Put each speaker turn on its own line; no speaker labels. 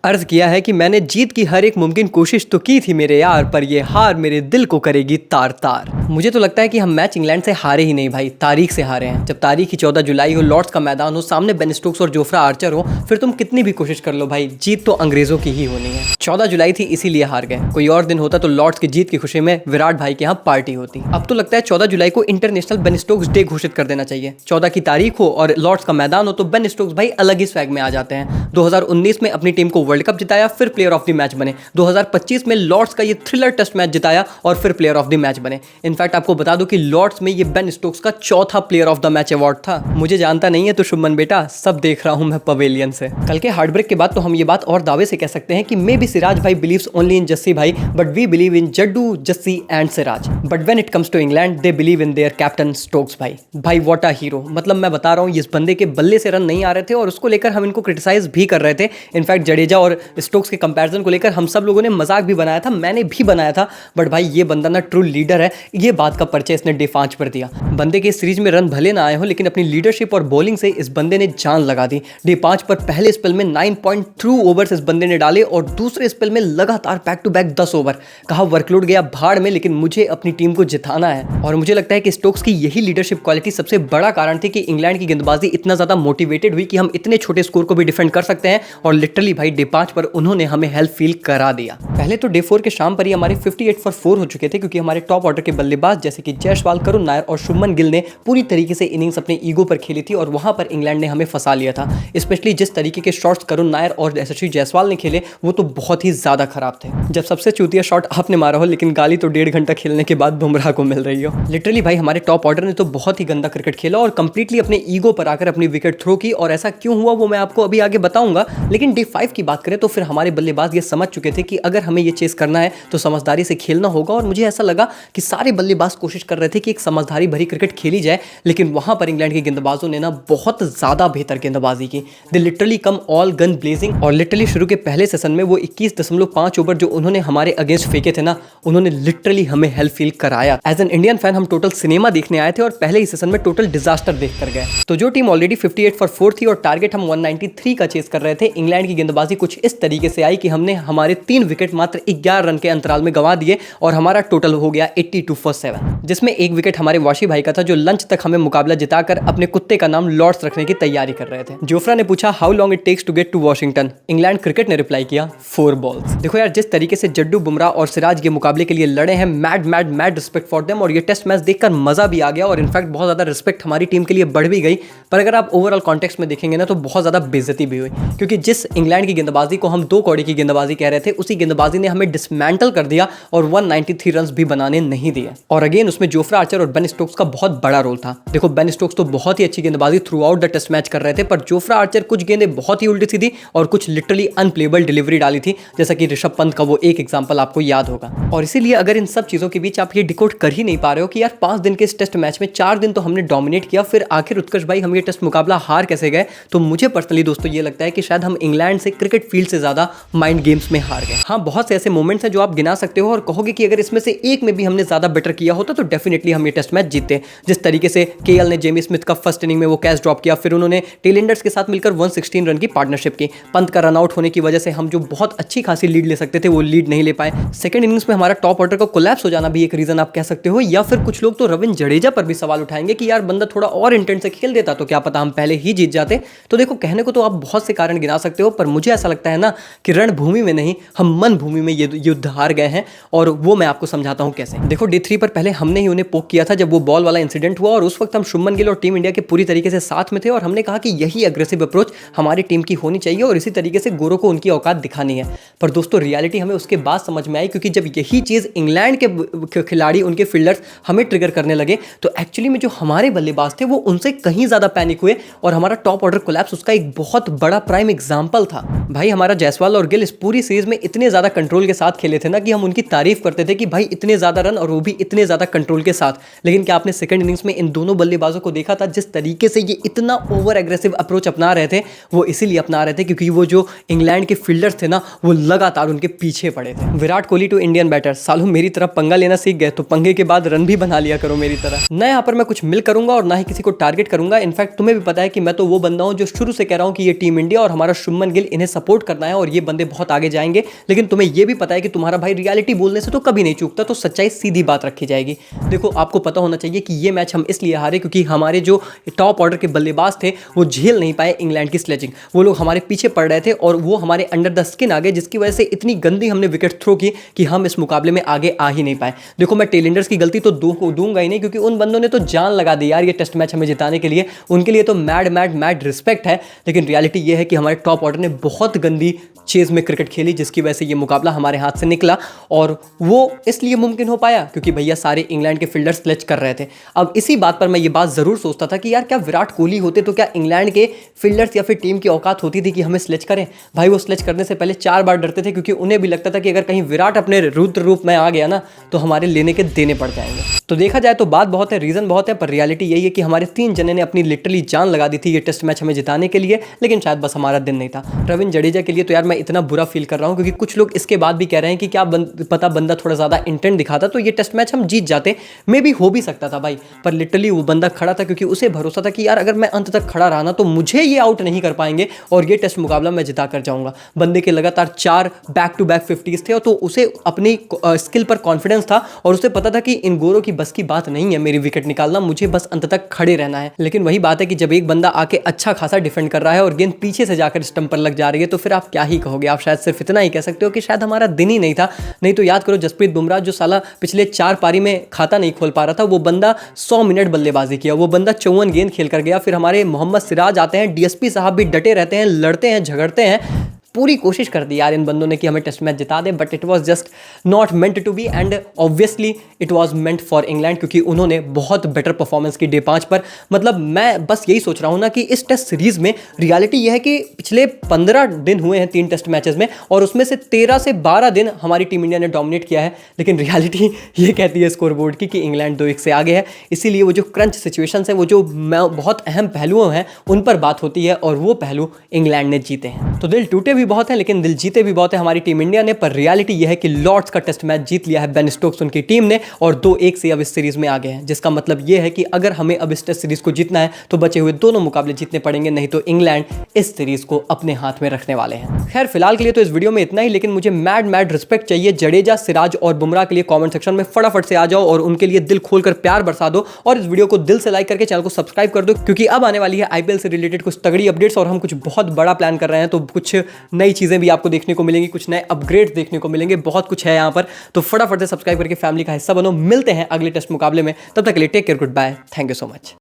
अर्ज किया है कि मैंने जीत की हर एक मुमकिन कोशिश तो की थी मेरे यार, पर ये हार मेरे दिल को करेगी तार तार। मुझे तो लगता है कि हम मैच इंग्लैंड से हारे ही नहीं भाई, तारीख से हारे हैं। जब तारीख ही 14 जुलाई हो, लॉर्ड्स का मैदान हो, सामने बेन स्टोक्स और जोफ्रा आर्चर हो, फिर तुम कितनी भी कोशिश कर लो भाई, जीत तो अंग्रेजों की ही होनी है। 14 जुलाई थी इसीलिए हार गए, कोई और दिन होता तो लॉर्ड्स की जीत की खुशी में विराट भाई के यहाँ पार्टी होती। अब तो लगता है 14 जुलाई को इंटरनेशनल बेन स्टोक्स डे घोषित कर देना चाहिए। 14 की तारीख हो और लॉर्ड्स का मैदान हो तो बेन स्टोक्स भाई अलग ही स्वैग में आ जाते हैं। 2019 में अपनी टीम को वर्ल्ड कप जिताया, फिर प्लेयर ऑफ द मैच बने। 2025 में लॉर्ड्स का ये थ्रिलर टेस्ट मैच जिताया और फिर प्लेयर ऑफ द मैच बने। इनफैक्ट आपको बता दूं कि लॉर्ड्स में ये बेन स्टोक्स का चौथा player of the match award था। मुझे जानता नहीं है तो शुभमन बेटा, सब देख रहा हूं मैं पवेलियन से। कल के हार्ट ब्रेक के बाद तो हम ये बात और दावे से कह सकते हैं कि मे बी सिराज भाई बिलीव्स ओनली इन जस्सी भाई, but we believe in Jaddu, Jassi and Siraj. But when it comes to England they believe in their captain Stokes भाई। भाई व्हाट अ हीरो। मतलब मैं बता रहा हूं, इस बंदे के बल्ले से रन नहीं आ रहे थे और उसको लेकर हम इनको क्रिटिसाइज भी कर रहे थे। इनफैक्ट जडेजा और स्टोक्स के कंपैरिजन को लेकर हम सब लोगों ने मजाक भी बनाया था, मैंने भी बनाया था। बट भाई ये बंदा ना ट्रू लीडर है, ये बात का परिचय इसने डे 5 पर दिया। बंदे के सीरीज में रन भले ना आए हो, लेकिन अपनी लीडरशिप और बॉलिंग से इस बंदे ने जान लगा दी। डे 5 पर पहले स्पेल में 9.2 ओवर्स इस बंदे ने डाले और दूसरे स्पेल में लगातार बैक टू बैक 10 ओवर। कहा वर्कलोड गया भाड़ में, लेकिन मुझे अपनी टीम को जिताना है। और मुझे लगता है कि स्टोक्स की यही लीडरशिप क्वालिटी सबसे बड़ा कारण थी कि इंग्लैंड की गेंदबाजी इतना ज्यादा मोटिवेटेड हुई कि हम इतने छोटे स्कोर को भी डिफेंड कर सकते हैं। और लिटरली भाई डे 5 पर उन्होंने हमें हेल्प फील करा दिया। पहले तो डे 4 के शाम पर ही हमारे 58 फॉर 4 हो चुके थे, क्योंकि हमारे टॉप ऑर्डर के बल्लेबाज जैसे कि जयसवाल, करुण नायर और शुभमन गिल ने पूरी तरीके से इनिंग्स अपने ईगो पर खेली थी और वहां पर इंग्लैंड ने हमें फंसा लिया था। स्पेशली जिस तरीके के शॉट्स करुण नायर और यशस्वी जायसवाल ने खेले वो तो बहुत ही ज्यादा खराब थे। जब सबसे चूतिया शॉट आपने मारा हो, लेकिन गाली तो 1.5 घंटा खेलने के बाद बुमराह को मिल रही हो। लिटरली भाई हमारे टॉप ऑर्डर ने तो बहुत ही गंदा क्रिकेट खेला और कंप्लीटली अपने ईगो पर आकर अपनी विकेट थ्रो की। और ऐसा क्यों हुआ वो मैं आपको अभी आगे बताऊंगा। लेकिन डे 5 की बात करें तो फिर हमारे बल्लेबाज ये समझ चुके थे कि अगर हमें ये चेस करना है तो समझदारी से खेलना होगा। और मुझे ऐसा लगा कि सारे बल्लेबाज कोशिश कर रहे थे कि एक समझदारी भरी क्रिकेट खेली जाए, लेकिन वहां पर इंग्लैंड के गेंदबाजों ने ना बहुत ज्यादा बेहतर गेंदबाजी की। They literally come all gun blazing. और लिटरली शुरू के पहले सेशन में वो 21.5 ओवर जो उन्होंने हमारे अगेंस्ट फेंके थे ना, उन्होंने लिटरली हमें हेल्प फील कराया। एज एन इंडियन फैन हम टोटल सिनेमा देखने आए थे और पहले ही सेशन में टोटल डिजास्टर देख कर गए। तो जो टीम ऑलरेडी 58 फॉर 4 थी और टारगेट हम 193 का चेस कर रहे थे, इंग्लैंड की गेंदबाजी कुछ इस तरीके से आई कि हमने हमारे 3 विकेट मात्र 11 रन के अंतराल में गंवा दिए और हमारा टोटल हो गया 82 फॉर 7, जिसमें एक विकेट हमारे वाशी भाई का था जो लंच तक हमें मुकाबला जिताकर अपने कुत्ते का नाम लॉर्ड्स रखने की तैयारी कर रहे थे। जोफ्रा ने पूछा how long it takes to get to Washington. England cricket ने रिप्लाई किया 4 बॉल्स। देखो यार, जिस तरीके से जड्डू, बुमराह और सिराज के मुकाबले के लिए लड़े हैं, mad mad mad respect for them. और ये टेस्ट मैच देखकर मजा भी आ गया और इनफैक्ट बहुत ज्यादा रिस्पेक्ट हमारी टीम के लिए बढ़ भी गई। पर अगर आप ओवरऑल कॉन्टेक्स्ट में देखेंगे ना तो बहुत ज्यादा बेइज्जती भी हुई, क्योंकि जिस इंग्लैंड की गेंदबाजी को हम 2 कौड़ी की गेंदबाजी कह रहे थे, उसी गेंदबाजी ने हमें डिसमेंटल कर दिया और 193 रन भी बनाने नहीं दिए। और अगेन उसमें जोफ्रा आर्चर और बेन स्टोक्स का बहुत बड़ा रोल था। देखो बेन स्टोक्स तो बहुत ही अच्छी गेंदबाजी throughout the test match कर रहे थे, पर जोफ्रा आर्चर कुछ गेंदें बहुत ही उल्टी सीधी और कुछ लिटरली अनप्लेबल डिलीवरी डाली थी, जैसा कि ऋषभ पंत का वो एक एग्जांपल आपको याद होगा। और इसीलिए अगर इन सब चीजों के बीच आप ये डिकोड कर ही नहीं पा रहे हो कि यार 5 दिन के इस टेस्ट मैच में 4 दिन तो हमने डोमिनेट किया, फिर आखिर उत्कर्ष भाई हम ये टेस्ट मुकाबला हार कैसे गए, तो मुझे पर्सनली दोस्तों ये लगता है कि शायद हम इंग्लैंड से क्रिकेट फील्ड से ज्यादा माइंड गेम्स में हार गए। हाँ, बहुत से ऐसे मोमेंट्स हैं जो आप गिना सकते हो और कहोगे कि अगर इसमें से एक में भी हमने ज्यादा बेटर किया होता तो डेफिनेटली हम ये टेस्ट मैच जीतते। जिस तरीके से केएल ने जेमी स्मिथ का फर्स्ट इनिंग में वो कैच ड्रॉप किया, फिर उन्होंने टेलेंडर्स के साथ मिलकर 116 रन की पार्टनरशिप की। पंत का रन आउट होने की वजह से हम जो बहुत अच्छी खासी लीड ले सकते थे वो लीड नहीं ले पाए। सेकंड इनिंग्स में हमारा टॉप ऑर्डर का कोलैप्स हो जाना भी एक रीजन आप कह सकते हो। या फिर कुछ लोग तो रविंद्र जडेजा पर भी सवाल उठाएंगे कि यार बंदा थोड़ा और इंटेंट से खेल देता तो क्या पता हम पहले ही जीत जाते। तो देखो, कहने को तो आप बहुत से कारण गिना सकते हो, पर मुझे ऐसा लगता है ना कि रणभूमि में नहीं, हम मन भूमि में ये युद्ध हार गए हैं। और वो मैं आपको समझाता हूं कैसे। देखो डे 3 पर पहले हमने ही उन्हें पोक किया था जब वो बॉल वाला इंसिडेंट हुआ, और उस वक्त हम शुभमन गिल और टीम इंडिया के पूरी तरीके से साथ में थे और हमने कहा कि यही अग्रेसिव अप्रोच हमारी टीम की होनी चाहिए और इसी तरीके से गोरों को उनकी औकात दिखानी है। पर दोस्तों रियलिटी हमें उसके बाद समझ में आई, क्योंकि जब यही चीज इंग्लैंड के खिलाड़ी, उनके फील्डर्स हमें ट्रिगर करने लगे, तो एक्चुअली में जो हमारे बल्लेबाज थे वो उनसे कहीं ज्यादा पैनिक हुए और हमारा टॉप ऑर्डर कोलैप्स उसका एक बहुत बड़ा प्राइम एग्जांपल था। भाई हमारा जायसवाल और गिल इस पूरी सीरीज में इतने ज्यादा कंट्रोल के साथ खेले थे ना कि हम उनकी तारीफ करते थे कि भाई इतने ज्यादा रन और वो भी इतने ज्यादा कंट्रोल के साथ। लेकिन क्या आपने सेकंड इनिंग्स में इन दोनों बल्लेबाजों को देखा था? जिस तरीके से ये इतना ओवर एग्रेसिव अप्रोच अपना रहे थे, वो इसीलिए अपना रहे थे क्योंकि वो जो इंग्लैंड के फील्डर्स थे ना, वो लगातार उनके पीछे पड़े थे। Virat Kohli to Indian batter, सालों मेरी तरह पंगा लेना सीख गए तो पंगे के बाद रन भी बना लिया करो मेरी तरह। ना यहाँ पर मैं कुछ मिल करूंगा और ना ही किसी को टारगेट करूंगा। इनफैक्ट तुम्हें भी पता है कि मैं तो वो बंदा हूं जो शुरू से कह रहा हूं कि ये टीम इंडिया और हमारा शुभमन गिल इन्हें सपोर्ट सपोर्ट करना है और ये बंदे बहुत आगे जाएंगे, लेकिन तुम्हें ये भी पता है कि तुम्हारा भाई रियलिटी बोलने से तो कभी नहीं चूकता, तो सच्चाई सीधी बात रखी जाएगी। देखो आपको पता होना चाहिए कि ये मैच हम इसलिए हारे क्योंकि हमारे जो टॉप ऑर्डर के बल्लेबाज थे वो झेल नहीं पाए इंग्लैंड की स्लेजिंग। वो लोग हमारे पीछे पड़ रहे थे और वो हमारे अंडर द स्किन आ गए, जिसकी वजह से इतनी गंदी हमने विकेट थ्रो की कि हम इस मुकाबले में आगे आ ही नहीं पाए। देखो मैं टेलेंडर्स की गलती तो दूंगा ही नहीं, क्योंकि उन बंदों ने तो जान लगा दी यार ये टेस्ट मैच हमें जिताने के लिए, उनके लिए तो मैड रिस्पेक्ट है। लेकिन रियलिटी ये है कि हमारे टॉप ऑर्डर ने बहुत गंदी चेज में क्रिकेट खेली, जिसकी वजह से ये मुकाबला हमारे हाथ से निकला। और वो इसलिए मुमकिन हो पाया क्योंकि भैया सारे इंग्लैंड के फील्डर्स स्लेज कर रहे थे। अब इसी बात पर मैं ये बात जरूर सोचता था कि यार क्या विराट कोहली होते तो क्या इंग्लैंड के फील्डर्स या फिर टीम की औकात होती थी कि हमें स्लेज करें? भाई वो स्लेज करने से पहले 4 बार डरते थे, क्योंकि उन्हें भी लगता था कि अगर कहीं विराट अपने रुद्र रूप में आ गया ना तो हमारे लेने के देने पड़ जाएंगे। तो देखा जाए तो बात बहुत है, रीजन बहुत है, पर रियलिटी यही है कि हमारे 3 जने ने अपनी लिटरली जान लगा दी थी ये टेस्ट मैच हमें जिताने के लिए, लेकिन शायद बस हमारा दिन नहीं था। रविंद्र जडेजा के लिए तो यार मैं इतना बुरा फील कर रहा हूं, क्योंकि कुछ लोग इसके बाद भी कह रहे हैं कि क्या पता बंदा थोड़ा ज्यादा इंटेंट दिखाता तो ये टेस्ट मैच हम जीत जाते। मे भी हो भी सकता था भाई, पर लिटरली वो बंदा खड़ा था क्योंकि उसे भरोसा था कि यार अगर मैं अंत तक खड़ा रहा ना तो मुझे ये आउट नहीं कर पाएंगे और ये टेस्ट मुकाबला मैं जिता कर जाऊंगा। बंदे के लगातार 4 बैक टू बैक 50s थे, और तो उसे अपनी स्किल पर कॉन्फिडेंस था और उसे पता था कि इन गोरों की बस की बात नहीं है मेरी विकेट निकालना, मुझे बस अंत तक खड़े रहना है। लेकिन वही बात है कि जब एक बंदा आके अच्छा खासा डिफेंड कर रहा है और गेंद पीछे से जाकर स्टंप पर लग जा रही है तो फिर आप क्या ही कहोगे। आप शायद सिर्फ इतना ही कह सकते हो कि शायद हमारा दिन ही नहीं था। नहीं तो याद करो जसप्रीत बुमराह जो साला पिछले 4 पारी में खाता नहीं खोल पा रहा था, वो बंदा 100 मिनट बल्लेबाजी किया, वो बंदा 54 गेंद खेल कर गया। फिर हमारे मोहम्मद सिराज आते हैं, डीएसपी साहब भी डटे रहते हैं, लड़ते हैं, झगड़ते हैं, पूरी कोशिश कर दी यार इन बंदों ने कि हमें टेस्ट मैच जिता दे, but it was just not meant to be and obviously it was meant for England, क्योंकि उन्होंने बहुत बेटर परफॉर्मेंस की डे 5 पर। मतलब मैं बस यही सोच रहा हूँ ना कि इस टेस्ट सीरीज में रियलिटी यह है कि पिछले 15 दिन हुए हैं 3 टेस्ट मैचेस में, और उसमें से 13 से 12 दिन हमारी टीम इंडिया ने डोमिनेट किया है, लेकिन रियलिटी ये कहती है स्कोर बोर्ड की कि इंग्लैंड 2-1 से आगे है। इसीलिए वो जो क्रंच सिचुएशन है, वो जो बहुत अहम पहलुओं हैं उन पर बात होती है, और वो पहलू इंग्लैंड ने जीते हैं। तो दिल टूटे भी बहुत है लेकिन दिल जीते भी बहुत है हमारी टीम इंडिया ने। पर रियलिटी यह है कि लॉर्ड्स का टेस्ट मैच जीत लिया है बेन स्टोक्स उनकी टीम ने, और 2-1 से अब इस सीरीज में आ गए हैं, जिसका मतलब यह है कि अगर हमें अब इस टेस्ट सीरीज को जीतना है तो बचे हुए दोनों मुकाबले जीतने पड़ेंगे, नहीं तो इंग्लैंड इस सीरीज को अपने हाथ में रखने वाले हैं। खैर फिलहाल के लिए तो इस वीडियो में इतना ही, लेकिन मुझे मैड रिस्पेक्ट चाहिए जडेजा, सिराज और बुमराह के लिए। कॉमेंट सेक्शन में फटाफट से आ जाओ और उनके लिए दिल खोलकर प्यार बरसा दो, और इस वीडियो को दिल से लाइक करके चैनल को सब्सक्राइब कर दो, क्योंकि अब आने वाली है आईपीएल से रिलेटेड कुछ तगड़ी अपडेट्स, और हम कुछ बहुत बड़ा प्लान कर रहे हैं। तो कुछ नई चीजें भी आपको देखने को मिलेंगी, कुछ नए अपग्रेड्स देखने को मिलेंगे, बहुत कुछ है यहाँ पर। तो फटाफट से सब्सक्राइब करके फैमिली का हिस्सा बनो। मिलते हैं अगले टेस्ट मुकाबले में, तब तक के लिए take care, good bye, thank you so much.